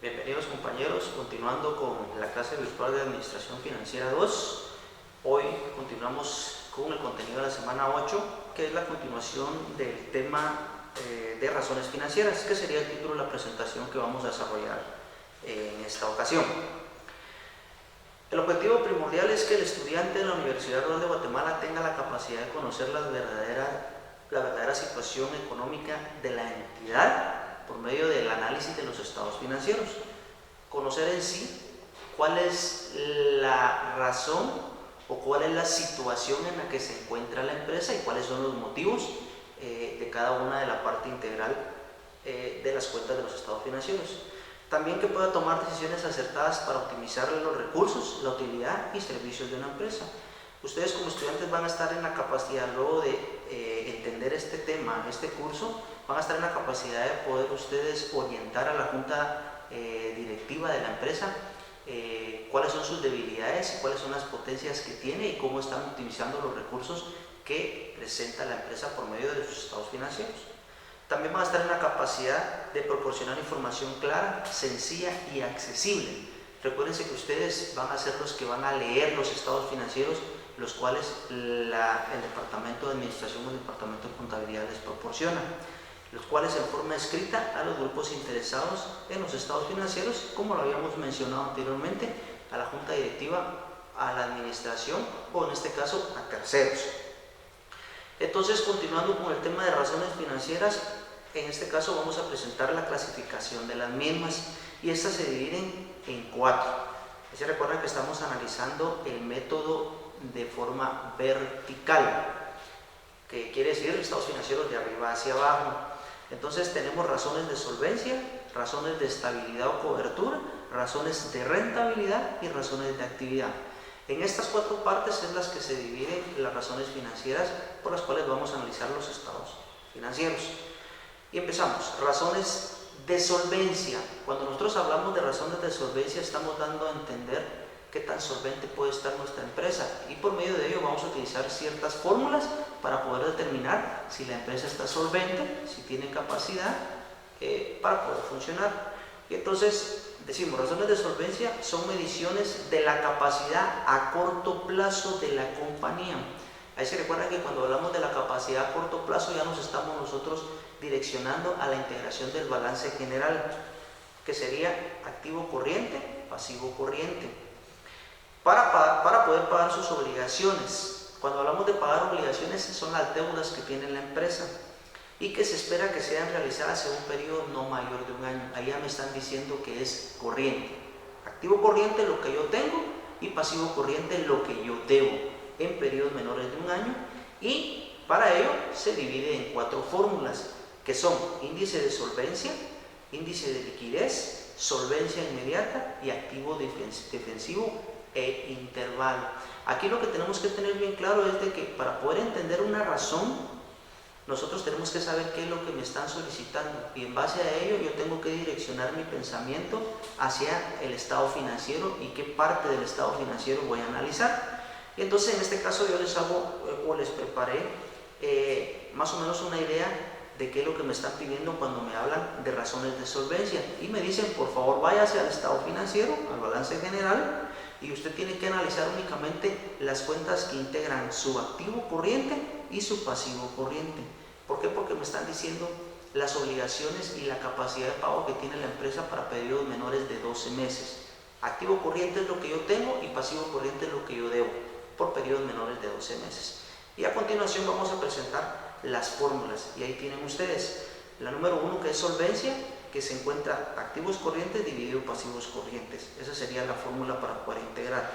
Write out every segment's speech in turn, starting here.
Bienvenidos compañeros, continuando con la clase virtual de Administración Financiera 2. Hoy continuamos con el contenido de la semana 8, que es la continuación del tema de razones financieras, que sería el título de la presentación que vamos a desarrollar en esta ocasión. El objetivo primordial es que el estudiante de la Universidad Rural de Guatemala tenga la capacidad de conocer la verdadera situación económica de la entidad por medio del análisis de los estados financieros. Conocer en sí cuál es la razón o cuál es la situación en la que se encuentra la empresa y cuáles son los motivos de cada una de la parte integral de las cuentas de los estados financieros. También que pueda tomar decisiones acertadas para optimizar los recursos, la utilidad y servicios de una empresa. Ustedes como estudiantes van a estar en la capacidad luego de entender este tema, este curso, van a estar en la capacidad de poder ustedes orientar a la junta directiva de la empresa cuáles son sus debilidades y cuáles son las potencias que tiene y cómo están optimizando los recursos que presenta la empresa por medio de sus estados financieros. También van a estar en la capacidad de proporcionar información clara, sencilla y accesible. Recuérdense que ustedes van a ser los que van a leer los estados financieros, los cuales el Departamento de Administración o el Departamento de Contabilidad les proporciona, los cuales en forma escrita a los grupos interesados en los estados financieros, como lo habíamos mencionado anteriormente, a la junta directiva, a la administración o en este caso a terceros. Entonces, continuando con el tema de razones financieras, en este caso vamos a presentar la clasificación de las mismas y estas se dividen en 4. Se recuerdan que estamos analizando el método de forma vertical, que quiere decir estados financieros de arriba hacia abajo. Entonces tenemos razones de solvencia, razones de estabilidad o cobertura, razones de rentabilidad y razones de actividad. En estas 4 partes es las que se dividen las razones financieras por las cuales vamos a analizar los estados financieros. Y empezamos. Razones de solvencia. Cuando nosotros hablamos de razones de solvencia estamos dando a entender qué tan solvente puede estar nuestra empresa y por medio de ello vamos a utilizar ciertas fórmulas para poder determinar si la empresa está solvente, si tiene capacidad para poder funcionar. Y entonces decimos, razones de solvencia son mediciones de la capacidad a corto plazo de la compañía. Ahí se recuerda que cuando hablamos de la capacidad a corto plazo ya nos estamos nosotros direccionando a la integración del balance general, que sería activo corriente, pasivo corriente, para poder pagar sus obligaciones. Cuando hablamos de pagar obligaciones son las deudas que tiene la empresa y que se espera que sean realizadas en un periodo no mayor de un año. Ahí ya me están diciendo que es corriente. Activo corriente lo que yo tengo y pasivo corriente lo que yo debo en periodos menores de un año, y para ello se divide en 4 fórmulas que son índice de solvencia, índice de liquidez, solvencia inmediata y activo defensivo e intervalo. Aquí lo que tenemos que tener bien claro es de que para poder entender una razón nosotros tenemos que saber qué es lo que me están solicitando y en base a ello yo tengo que direccionar mi pensamiento hacia el estado financiero y qué parte del estado financiero voy a analizar. Y entonces en este caso yo les hago o les preparé más o menos una idea de qué es lo que me están pidiendo cuando me hablan de razones de solvencia y me dicen por favor váyase al estado financiero, al balance general, y usted tiene que analizar únicamente las cuentas que integran su activo corriente y su pasivo corriente. ¿Por qué? Porque me están diciendo las obligaciones y la capacidad de pago que tiene la empresa para periodos menores de 12 meses. Activo corriente es lo que yo tengo y pasivo corriente es lo que yo debo por periodos menores de 12 meses. Y a continuación vamos a presentar las fórmulas y ahí tienen ustedes la número 1, que es solvencia, que se encuentra activos corrientes dividido pasivos corrientes. Esa sería la fórmula para poder integrar.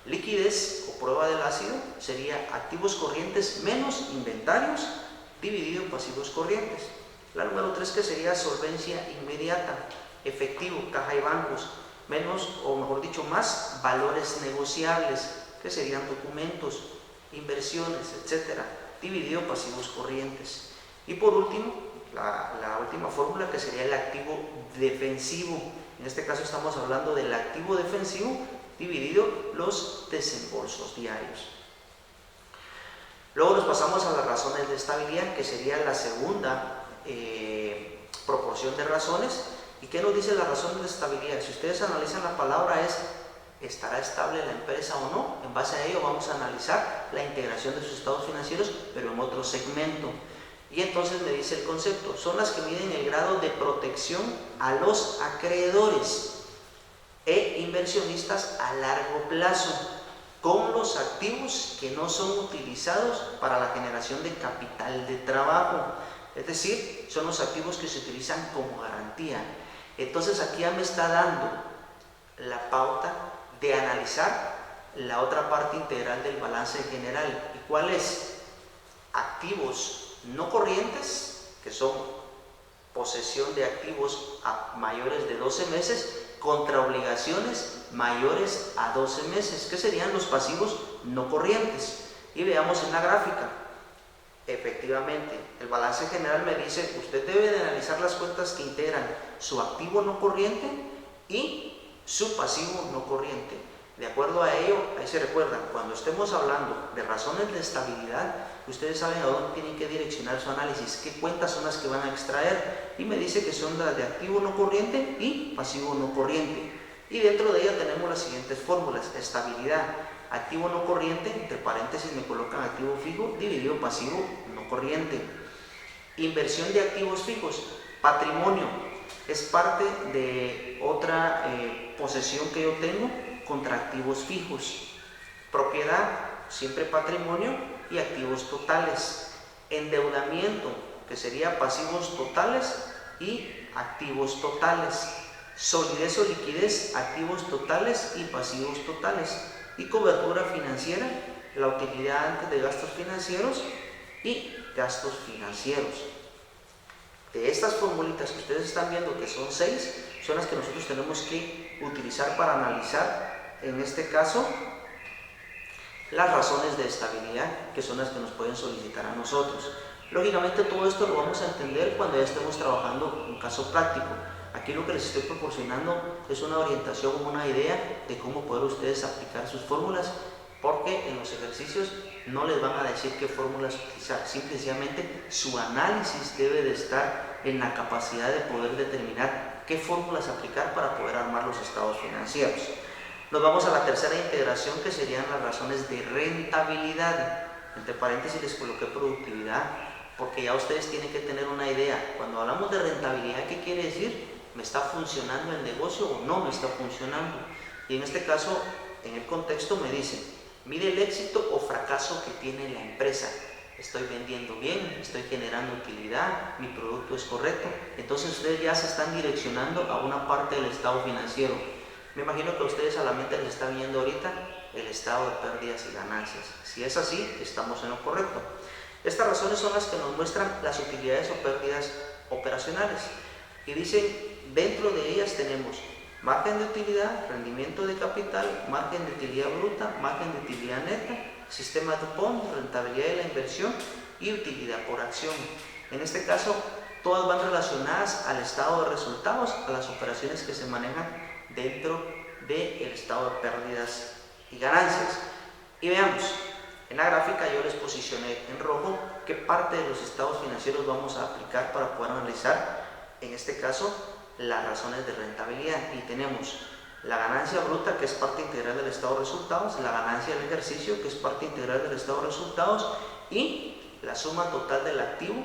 Liquidez o prueba del ácido sería activos corrientes menos inventarios dividido pasivos corrientes. La número 3, que sería solvencia inmediata, efectivo, caja y bancos, menos o mejor dicho más valores negociables, que serían documentos, inversiones, etcétera, dividido pasivos corrientes. Y por último, la última fórmula, que sería el activo defensivo. En este caso estamos hablando del activo defensivo dividido los desembolsos diarios. Luego nos pasamos a las razones de estabilidad, que sería la segunda proporción de razones, ¿Y qué nos dice la razón de estabilidad? Si ustedes analizan la palabra es, ¿estará estable la empresa o no? En base a ello vamos a analizar la integración de sus estados financieros, pero en otro segmento. Y entonces me dice el concepto, son las que miden el grado de protección a los acreedores e inversionistas a largo plazo, con los activos que no son utilizados para la generación de capital de trabajo. Es decir, son los activos que se utilizan como garantía. Entonces aquí ya me está dando la pauta de analizar la otra parte integral del balance general. ¿Y cuál es? Activos no corrientes, que son posesión de activos a mayores de 12 meses, contra obligaciones mayores a 12 meses, que serían los pasivos no corrientes. Y veamos en la gráfica. Efectivamente, el balance general me dice, usted debe de analizar las cuentas que integran su activo no corriente y su pasivo no corriente. De acuerdo a ello, ahí se recuerdan, cuando estemos hablando de razones de estabilidad, ustedes saben a dónde tienen que direccionar su análisis, qué cuentas son las que van a extraer, y me dice que son las de activo no corriente y pasivo no corriente. Y dentro de ella tenemos las siguientes fórmulas: estabilidad, activo no corriente, entre paréntesis me colocan activo fijo, dividido pasivo no corriente. Inversión de activos fijos, patrimonio, es parte de otra posesión que yo tengo contra activos fijos. Propiedad, siempre patrimonio y activos totales. Endeudamiento, que sería pasivos totales y activos totales. Solidez o liquidez, activos totales y pasivos totales. Y cobertura financiera, la utilidad antes de gastos financieros y gastos financieros. De estas formulitas que ustedes están viendo, que son 6, son las que nosotros tenemos que utilizar para analizar, en este caso, las razones de estabilidad, que son las que nos pueden solicitar a nosotros. Lógicamente todo esto lo vamos a entender cuando ya estemos trabajando un caso práctico. Aquí lo que les estoy proporcionando es una orientación, una idea de cómo poder ustedes aplicar sus fórmulas, porque en los ejercicios no les van a decir qué fórmulas utilizar, simplemente su análisis debe de estar en la capacidad de poder determinar qué fórmulas aplicar para poder armar los estados financieros. Nos vamos a la tercera integración, que serían las razones de rentabilidad. Entre paréntesis les coloqué productividad, porque ya ustedes tienen que tener una idea. Cuando hablamos de rentabilidad, ¿qué quiere decir? ¿Me está funcionando el negocio o no me está funcionando? Y en este caso, en el contexto me dice, mide el éxito o fracaso que tiene la empresa. Estoy vendiendo bien, estoy generando utilidad, mi producto es correcto. Entonces ustedes ya se están direccionando a una parte del estado financiero. Me imagino que a ustedes a la mente les está viendo ahorita el estado de pérdidas y ganancias. Si es así, estamos en lo correcto. Estas razones son las que nos muestran las utilidades o pérdidas operacionales. Y dicen, dentro de ellas tenemos margen de utilidad, rendimiento de capital, margen de utilidad bruta, margen de utilidad neta, sistema DuPont, rentabilidad de la inversión y utilidad por acción. En este caso, todas van relacionadas al estado de resultados, a las operaciones que se manejan dentro del estado de pérdidas y ganancias. Y veamos, en la gráfica yo les posicioné en rojo qué parte de los estados financieros vamos a aplicar para poder analizar, en este caso, las razones de rentabilidad. Y tenemos la ganancia bruta, que es parte integral del estado de resultados, la ganancia del ejercicio, que es parte integral del estado de resultados, y la suma total del activo,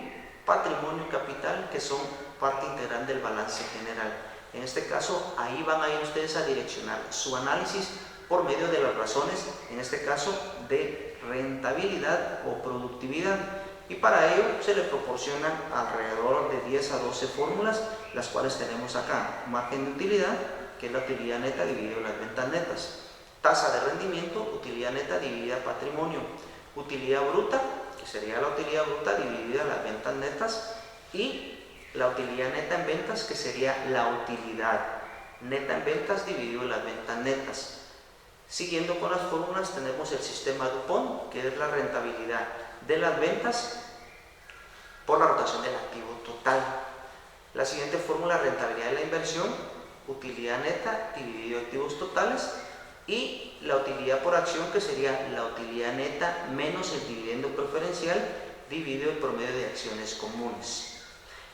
patrimonio y capital, que son parte integral del balance general. En este caso, ahí van a ir ustedes a direccionar su análisis por medio de las razones, en este caso, de rentabilidad o productividad. Y para ello se le proporcionan alrededor de 10 a 12 fórmulas, las cuales tenemos acá. Margen de utilidad, que es la utilidad neta dividida las ventas netas. Tasa de rendimiento, utilidad neta dividida patrimonio. Utilidad bruta, que sería la utilidad bruta dividida las ventas netas. Y la utilidad neta en ventas, que sería la utilidad neta en ventas dividido las ventas netas. Siguiendo con las fórmulas, tenemos el sistema DuPont, que es la rentabilidad de las ventas por la rotación del activo total. La siguiente fórmula, rentabilidad de la inversión, utilidad neta dividido activos totales, y la utilidad por acción, que sería la utilidad neta menos el dividendo preferencial dividido el promedio de acciones comunes.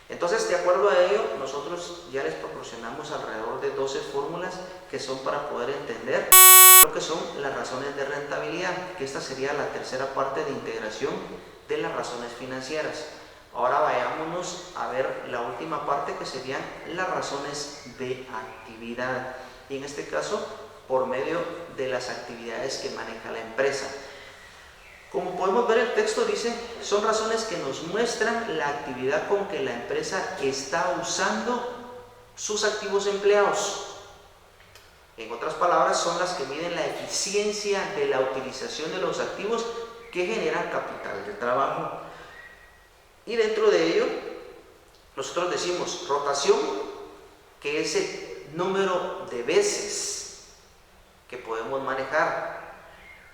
Entonces, de acuerdo a ello, nosotros ya les proporcionamos alrededor de 12 fórmulas que son para poder entender lo que son las razones de rentabilidad, que esta sería la tercera parte de integración de las razones financieras. Ahora vayámonos a ver la última parte, que serían las razones de actividad, y en este caso por medio de las actividades que maneja la empresa. Como podemos ver, el texto dice, son razones que nos muestran la actividad con que la empresa está usando sus activos empleados. En otras palabras, son las que miden la eficiencia de la utilización de los activos que generan capital de trabajo. Y dentro de ello, nosotros decimos rotación, que es el número de veces que podemos manejar.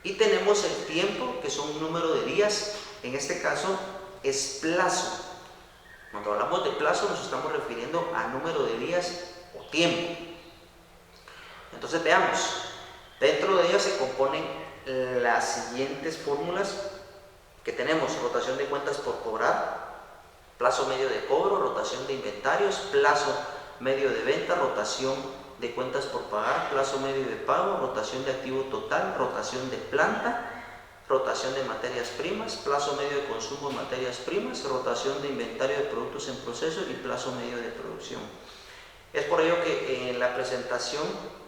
Y tenemos el tiempo, que son un número de días. En este caso es plazo. Cuando hablamos de plazo nos estamos refiriendo a número de días o tiempo. Entonces veamos, dentro de ellas se componen las siguientes fórmulas que tenemos: rotación de cuentas por cobrar, plazo medio de cobro, rotación de inventarios, plazo medio de venta, rotación de cuentas por pagar, plazo medio de pago, rotación de activo total, rotación de planta, rotación de materias primas, plazo medio de consumo de materias primas, rotación de inventario de productos en proceso y plazo medio de producción. Es por ello que en la presentación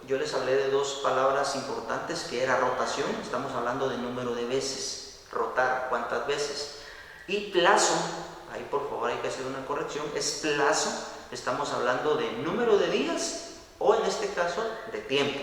yo les hablé de dos palabras importantes, que era rotación, estamos hablando de número de veces, rotar, cuántas veces, y plazo, ahí por favor hay que hacer una corrección, es plazo, estamos hablando de número de días o en este caso de tiempo.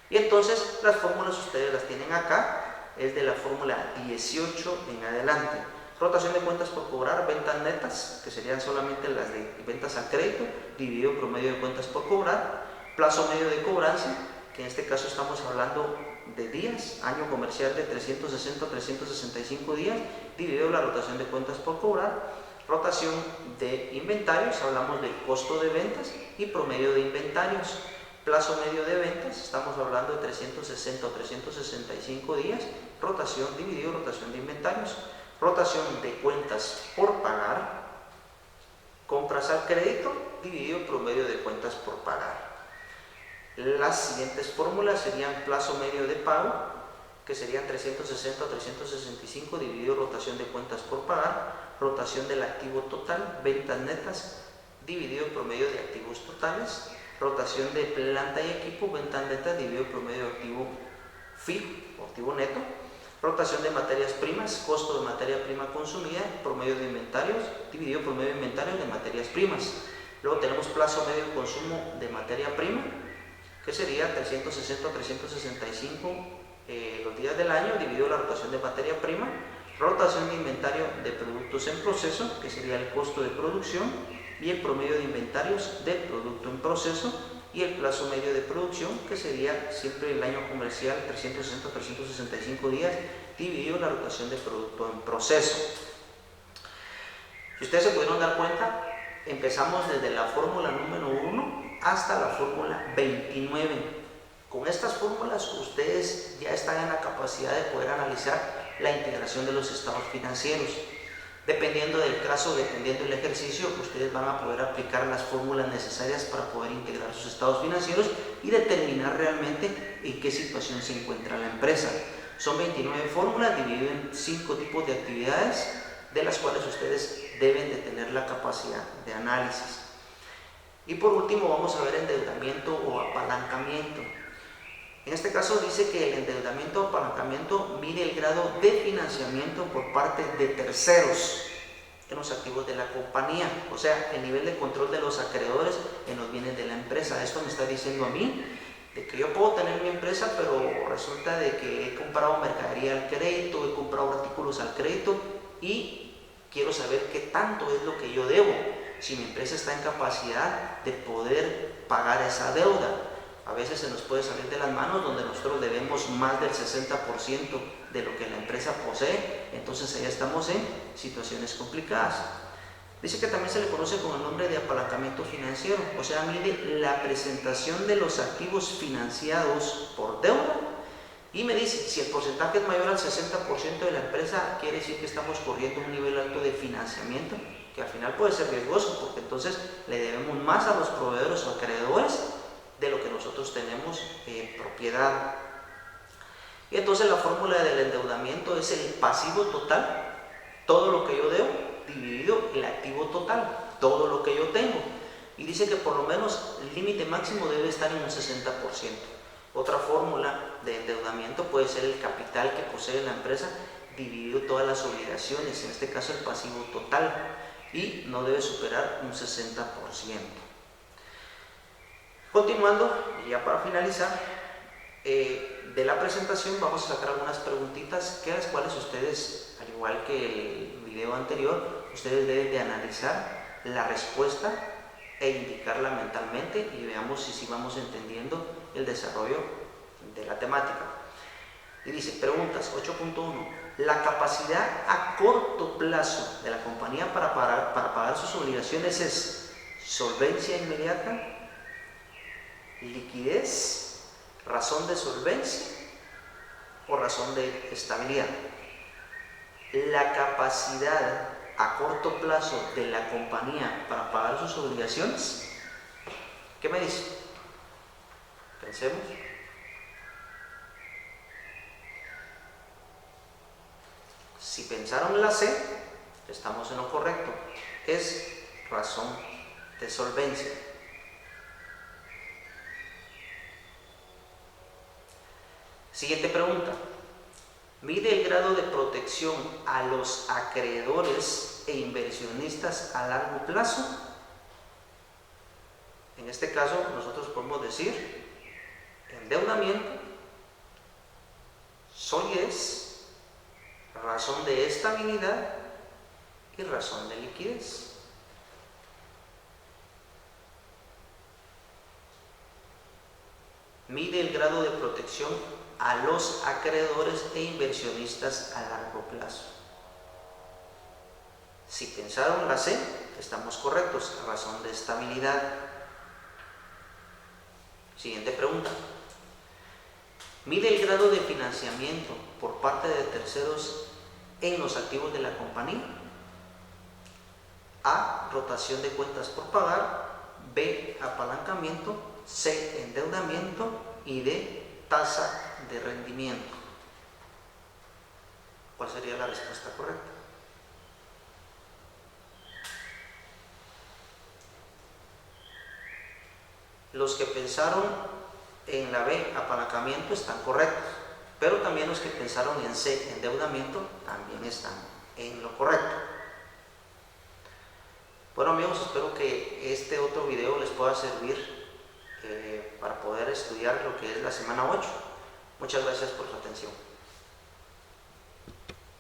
Y entonces las fórmulas ustedes las tienen acá, es de la fórmula 18 en adelante. Rotación de cuentas por cobrar, ventas netas, que serían solamente las de ventas al crédito, dividido promedio de cuentas por cobrar, plazo medio de cobranza, que en este caso estamos hablando de días, año comercial de 360 a 365 días, dividido la rotación de cuentas por cobrar, rotación de inventarios, hablamos del costo de ventas y promedio de inventarios, plazo medio de ventas, estamos hablando de 360 o 365 días, rotación dividido rotación de inventarios, rotación de cuentas por pagar, compras al crédito, dividido promedio de cuentas por pagar. Las siguientes fórmulas serían plazo medio de pago, que serían 360 o 365, dividido rotación de cuentas por pagar, rotación del activo total, ventas netas, dividido promedio de activos totales, rotación de planta y equipo, ventas netas, dividido promedio de activo fijo o activo neto, rotación de materias primas, costo de materia prima consumida, promedio de inventarios, dividido promedio de inventarios de materias primas. Luego tenemos plazo medio de consumo de materia prima, que sería 360 o 365 los días del año, dividido la rotación de materia prima, rotación de inventario de productos en proceso, que sería el costo de producción, y el promedio de inventarios del producto en proceso, y el plazo medio de producción, que sería siempre el año comercial, 360 o 365 días, dividido la rotación de producto en proceso. Si ustedes se pudieron dar cuenta, empezamos desde la fórmula número 1 hasta la fórmula 29. Con estas fórmulas ustedes ya están en la capacidad de poder analizar la integración de los estados financieros. Dependiendo del caso, dependiendo del ejercicio, ustedes van a poder aplicar las fórmulas necesarias para poder integrar sus estados financieros y determinar realmente en qué situación se encuentra la empresa. Son 29 fórmulas divididas en 5 tipos de actividades, de las cuales ustedes deben de tener la capacidad de análisis. Y por último vamos a ver endeudamiento o apalancamiento. En este caso dice que el endeudamiento o apalancamiento mide el grado de financiamiento por parte de terceros en los activos de la compañía, o sea, el nivel de control de los acreedores en los bienes de la empresa. Esto me está diciendo a mí de que yo puedo tener mi empresa, pero resulta de que he comprado mercadería al crédito, he comprado artículos al crédito y quiero saber qué tanto es lo que yo debo, si mi empresa está en capacidad de poder pagar esa deuda. A veces se nos puede salir de las manos donde nosotros debemos más del 60% de lo que la empresa posee, entonces ahí estamos en situaciones complicadas. Dice que también se le conoce con el nombre de apalancamiento financiero, o sea, mide la presentación de los activos financiados por deuda y me dice si el porcentaje es mayor al 60% de la empresa, quiere decir que estamos corriendo un nivel alto de financiamiento, que al final puede ser riesgoso, porque entonces le debemos más a los proveedores o acreedores de lo que nosotros tenemos propiedad. Y entonces la fórmula del endeudamiento es el pasivo total, todo lo que yo debo, dividido el activo total, todo lo que yo tengo. Y dice que por lo menos el límite máximo debe estar en un 60%. Otra fórmula de endeudamiento puede ser el capital que posee la empresa dividido todas las obligaciones, en este caso el pasivo total, y no debe superar un 60%. Continuando, y ya para finalizar, de la presentación vamos a sacar algunas preguntitas que las cuales ustedes, al igual que el video anterior, ustedes deben de analizar la respuesta e indicarla mentalmente y veamos si sí vamos entendiendo el desarrollo de la temática. Y dice, preguntas 8.1. La capacidad a corto plazo de la compañía para pagar sus obligaciones es solvencia inmediata, liquidez, razón de solvencia o razón de estabilidad. La capacidad a corto plazo de la compañía para pagar sus obligaciones, ¿qué me dice? Pensemos. Si pensaron la C, estamos en lo correcto. Es razón de solvencia. Siguiente pregunta. Mide el grado de protección a los acreedores e inversionistas a largo plazo. En este caso, nosotros podemos decir endeudamiento, solidez, razón de estabilidad y razón de liquidez. Mide el grado de protección a los acreedores e inversionistas a largo plazo. Si pensaron la C, estamos correctos, razón de estabilidad. Siguiente pregunta. Mide el grado de financiamiento por parte de terceros en los activos de la compañía. A, rotación de cuentas por pagar. B, apalancamiento. C, endeudamiento. Y D, tasa de rendimiento. ¿Cuál sería la respuesta correcta? Los que pensaron en la B, apalancamiento, están correctos, pero también los que pensaron en C, endeudamiento, también están en lo correcto. Bueno amigos, espero que este otro video les pueda servir para poder estudiar lo que es la semana 8. Muchas gracias por su atención.